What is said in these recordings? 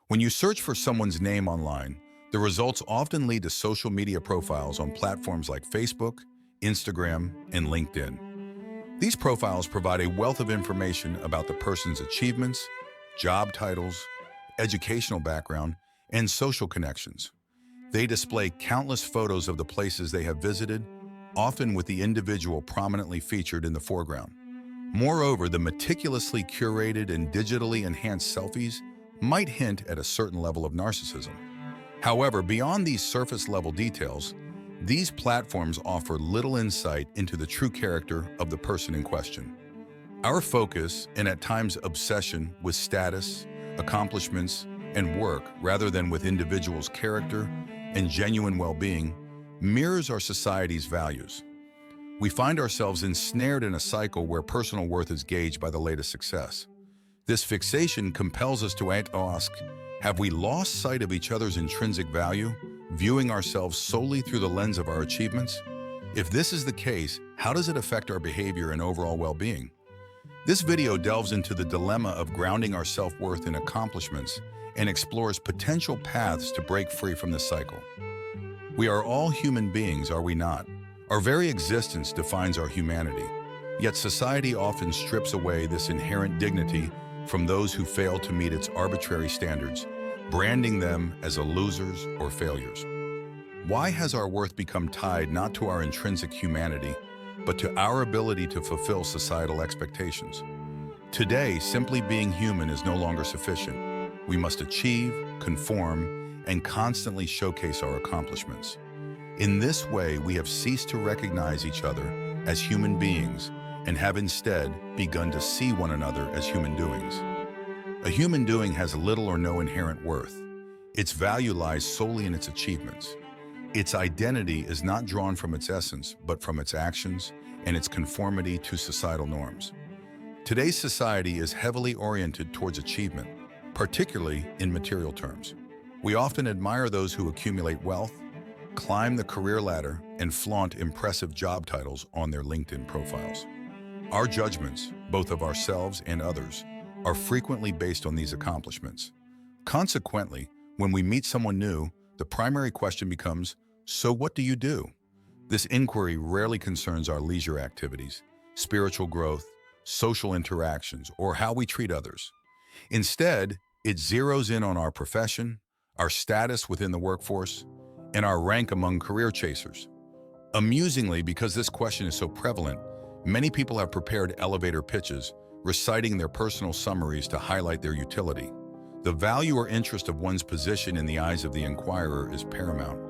When you search for someone's name online, the results often lead to social media profiles on platforms like Facebook, Instagram, and LinkedIn. These profiles provide a wealth of information about the person's achievements, job titles, educational background, and social connections. They display countless photos of the places they have visited, often with the individual prominently featured in the foreground. Moreover, the meticulously curated and digitally enhanced selfies might hint at a certain level of narcissism. However, beyond these surface-level details, these platforms offer little insight into the true character of the person in question. Our focus, and at times obsession, with status, accomplishments, and work, rather than with individuals' character and genuine well-being, mirrors our society's values. We find ourselves ensnared in a cycle where personal worth is gauged by the latest success. This fixation compels us to ask, have we lost sight of each other's intrinsic value, viewing ourselves solely through the lens of our achievements? If this is the case, how does it affect our behavior and overall well-being? This video delves into the dilemma of grounding our self-worth in accomplishments and explores potential paths to break free from this cycle. We are all human beings, are we not? Our very existence defines our humanity. Yet society often strips away this inherent dignity from those who fail to meet its arbitrary standards, branding them as losers or failures. Why has our worth become tied not to our intrinsic humanity, but to our ability to fulfill societal expectations? Today, simply being human is no longer sufficient. We must achieve, conform, and constantly showcase our accomplishments. In this way, we have ceased to recognize each other as human beings and have instead begun to see one another as human doings. A human doing has little or no inherent worth. Its value lies solely in its achievements. Its identity is not drawn from its essence, but from its actions and its conformity to societal norms. Today's society is heavily oriented towards achievement, particularly in material terms. We often admire those who accumulate wealth, climb the career ladder, and flaunt impressive job titles on their LinkedIn profiles. Our judgments, both of ourselves and others, are frequently based on these accomplishments. Consequently, when we meet someone new, the primary question becomes, so what do you do? This inquiry rarely concerns our leisure activities, spiritual growth, social interactions, or how we treat others. Instead, it zeroes in on our profession, our status within the workforce, and our rank among career chasers. Amusingly, because this question is so prevalent, many people have prepared elevator pitches, reciting their personal summaries to highlight their utility. The value or interest of one's position in the eyes of the inquirer is paramount,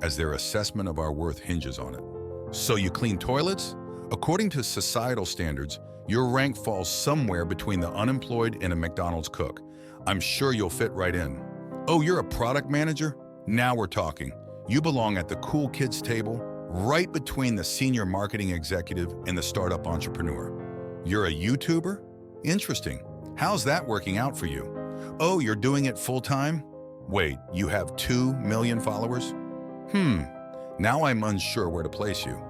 as their assessment of our worth hinges on it. So you clean toilets? According to societal standards, your rank falls somewhere between the unemployed and a McDonald's cook. I'm sure you'll fit right in. Oh, you're a product manager? Now we're talking. You belong at the cool kids table, right between the senior marketing executive and the startup entrepreneur. You're a YouTuber? Interesting. How's that working out for you? Oh, you're doing it full-time? Wait, you have 2 million followers? Now I'm unsure where to place you.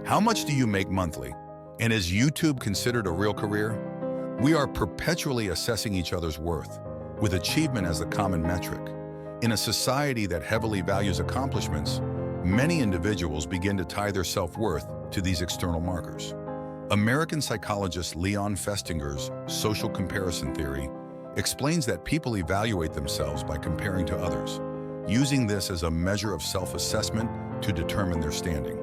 How much do you make monthly? And is YouTube considered a real career? We are perpetually assessing each other's worth, with achievement as the common metric. In a society that heavily values accomplishments, many individuals begin to tie their self-worth to these external markers. American psychologist Leon Festinger's social comparison theory explains that people evaluate themselves by comparing to others, using this as a measure of self-assessment to determine their standing.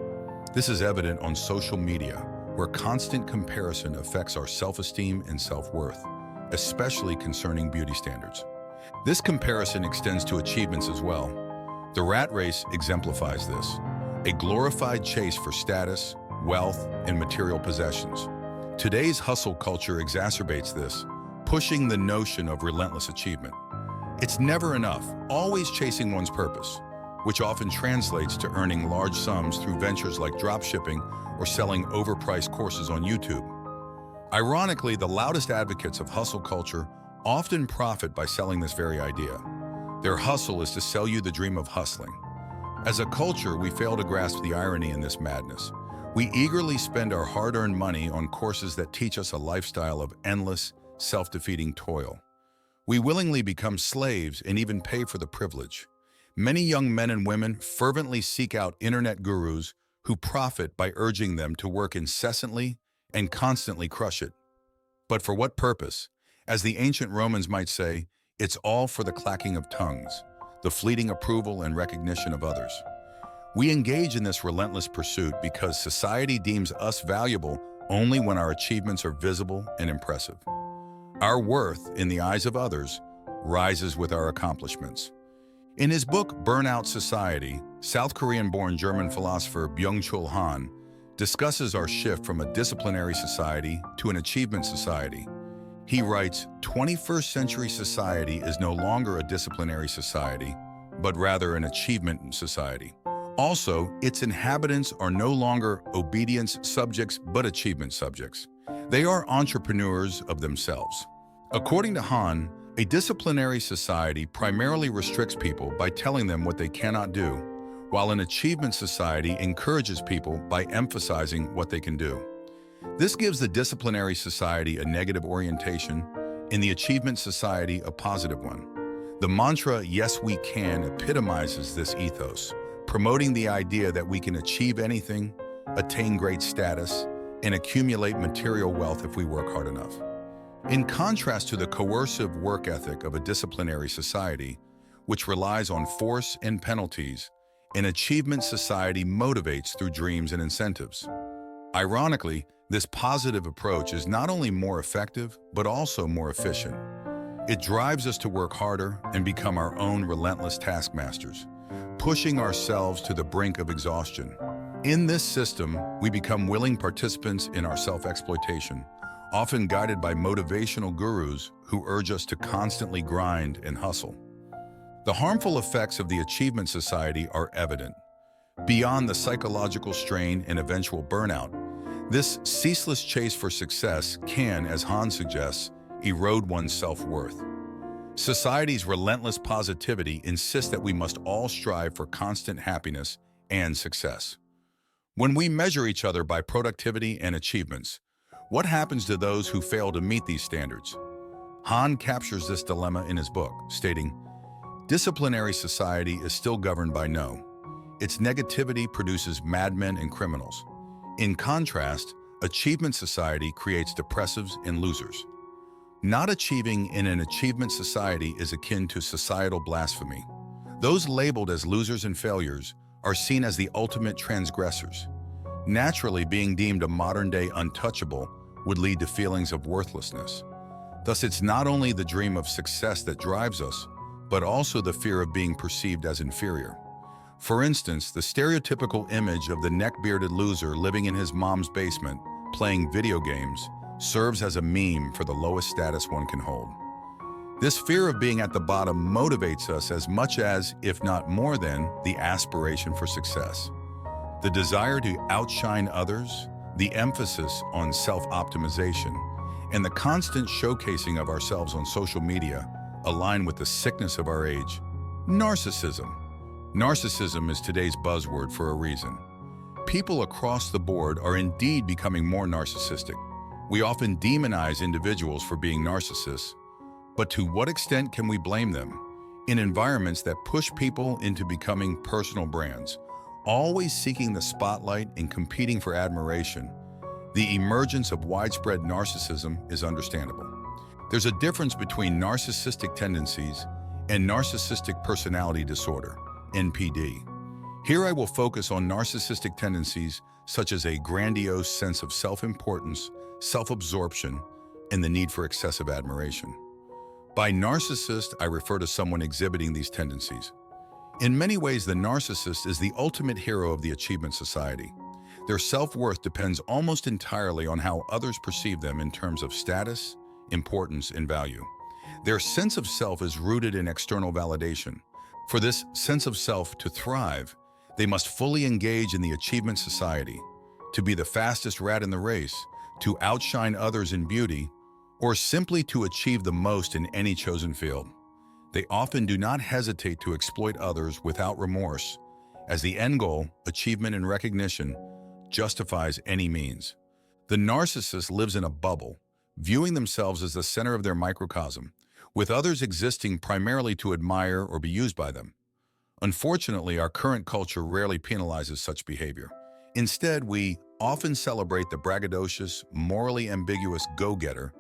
This is evident on social media, where constant comparison affects our self-esteem and self-worth, especially concerning beauty standards. This comparison extends to achievements as well. The rat race exemplifies this, a glorified chase for status, wealth, and material possessions. Today's hustle culture exacerbates this, pushing the notion of relentless achievement. It's never enough, always chasing one's purpose, which often translates to earning large sums through ventures like dropshipping or selling overpriced courses on YouTube. Ironically, the loudest advocates of hustle culture often profit by selling this very idea. Their hustle is to sell you the dream of hustling. As a culture, we fail to grasp the irony in this madness. We eagerly spend our hard-earned money on courses that teach us a lifestyle of endless, self-defeating toil. We willingly become slaves and even pay for the privilege. Many young men and women fervently seek out internet gurus who profit by urging them to work incessantly and constantly crush it. But for what purpose? As the ancient Romans might say, it's all for the clacking of tongues, the fleeting approval and recognition of others. We engage in this relentless pursuit because society deems us valuable only when our achievements are visible and impressive. Our worth, in the eyes of others, rises with our accomplishments. In his book, Burnout Society, South Korean-born German philosopher Byung-Chul Han discusses our shift from a disciplinary society to an achievement society. He writes, 21st century society is no longer a disciplinary society, but rather an achievement society. Also, its inhabitants are no longer obedience subjects, but achievement subjects. They are entrepreneurs of themselves. According to Han, a disciplinary society primarily restricts people by telling them what they cannot do, while an achievement society encourages people by emphasizing what they can do. This gives the disciplinary society a negative orientation and the achievement society a positive one. The mantra, "Yes, we can," epitomizes this ethos, promoting the idea that we can achieve anything, attain great status, and accumulate material wealth if we work hard enough. In contrast to the coercive work ethic of a disciplinary society, which relies on force and penalties, an achievement society motivates through dreams and incentives. Ironically, this positive approach is not only more effective, but also more efficient. It drives us to work harder and become our own relentless taskmasters, pushing ourselves to the brink of exhaustion. In this system, we become willing participants in our self-exploitation, often guided by motivational gurus who urge us to constantly grind and hustle. The harmful effects of the achievement society are evident. Beyond the psychological strain and eventual burnout, this ceaseless chase for success can, as Han suggests, erode one's self-worth. Society's relentless positivity insists that we must all strive for constant happiness and success. When we measure each other by productivity and achievements, what happens to those who fail to meet these standards? Han captures this dilemma in his book, stating, "Disciplinary society is still governed by no. Its negativity produces madmen and criminals. In contrast, achievement society creates depressives and losers. Not achieving in an achievement society is akin to societal blasphemy. Those labeled as losers and failures are seen as the ultimate transgressors. Naturally, being deemed a modern-day untouchable would lead to feelings of worthlessness. Thus, it's not only the dream of success that drives us, but also the fear of being perceived as inferior. For instance, the stereotypical image of the neck-bearded loser living in his mom's basement, playing video games, serves as a meme for the lowest status one can hold. This fear of being at the bottom motivates us as much as, if not more than, the aspiration for success. The desire to outshine others, the emphasis on self-optimization, and the constant showcasing of ourselves on social media align with the sickness of our age, narcissism. Narcissism is today's buzzword for a reason. People across the board are indeed becoming more narcissistic. We often demonize individuals for being narcissists, but to what extent can we blame them? In environments that push people into becoming personal brands, always seeking the spotlight and competing for admiration, the emergence of widespread narcissism is understandable. There's a difference between narcissistic tendencies and narcissistic personality disorder, NPD. Here I will focus on narcissistic tendencies such as a grandiose sense of self-importance, self-absorption, and the need for excessive admiration. By narcissist, I refer to someone exhibiting these tendencies. In many ways, the narcissist is the ultimate hero of the achievement society. Their self-worth depends almost entirely on how others perceive them in terms of status, importance, and value. Their sense of self is rooted in external validation. For this sense of self to thrive, they must fully engage in the achievement society, to be the fastest rat in the race, to outshine others in beauty, or simply to achieve the most in any chosen field. They often do not hesitate to exploit others without remorse, as the end goal, achievement and recognition, justifies any means. The narcissist lives in a bubble, viewing themselves as the center of their microcosm, with others existing primarily to admire or be used by them. Unfortunately, our current culture rarely penalizes such behavior. Instead, we often celebrate the braggadocious, morally ambiguous go-getter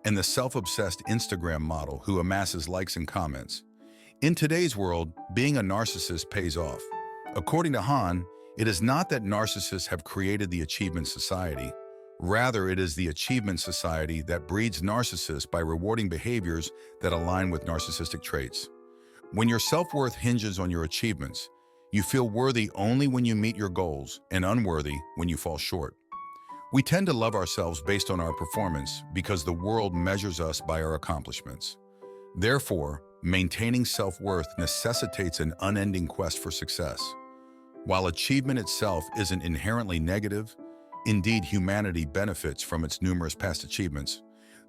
and the self-obsessed Instagram model who amasses likes and comments. In today's world, being a narcissist pays off. According to Hahn, it is not that narcissists have created the achievement society. Rather, it is the achievement society that breeds narcissists by rewarding behaviors that align with narcissistic traits. When your self-worth hinges on your achievements, you feel worthy only when you meet your goals and unworthy when you fall short. We tend to love ourselves based on our performance because the world measures us by our accomplishments. Therefore, maintaining self-worth necessitates an unending quest for success. While achievement itself isn't inherently negative, indeed humanity benefits from its numerous past achievements,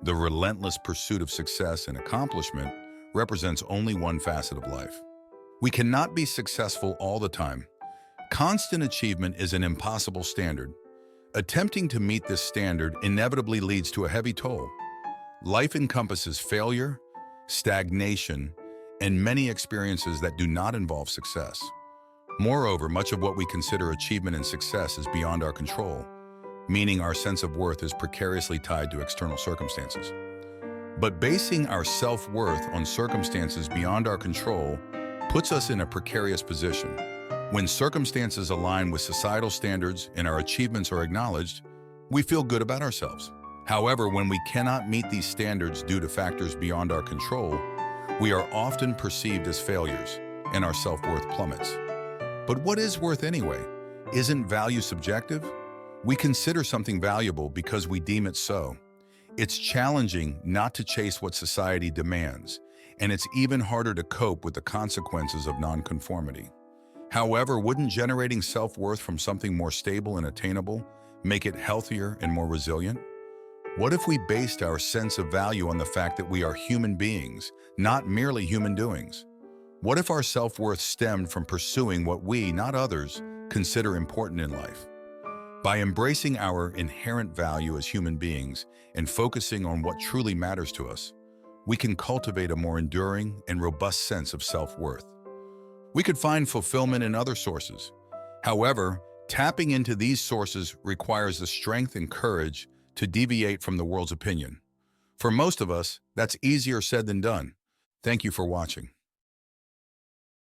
the relentless pursuit of success and accomplishment represents only one facet of life. We cannot be successful all the time. Constant achievement is an impossible standard. Attempting to meet this standard inevitably leads to a heavy toll. Life encompasses failure, stagnation, and many experiences that do not involve success. Moreover, much of what we consider achievement and success is beyond our control, meaning our sense of worth is precariously tied to external circumstances. But basing our self-worth on circumstances beyond our control puts us in a precarious position. When circumstances align with societal standards and our achievements are acknowledged, we feel good about ourselves. However, when we cannot meet these standards due to factors beyond our control, we are often perceived as failures, and our self-worth plummets. But what is worth anyway? Isn't value subjective? We consider something valuable because we deem it so. It's challenging not to chase what society demands, and it's even harder to cope with the consequences of nonconformity. However, wouldn't generating self-worth from something more stable and attainable make it healthier and more resilient? What if we based our sense of value on the fact that we are human beings, not merely human doings? What if our self-worth stemmed from pursuing what we, not others, consider important in life? By embracing our inherent value as human beings and focusing on what truly matters to us, we can cultivate a more enduring and robust sense of self-worth. We could find fulfillment in other sources. However, tapping into these sources requires the strength and courage to deviate from the world's opinion. For most of us, that's easier said than done. Thank you for watching.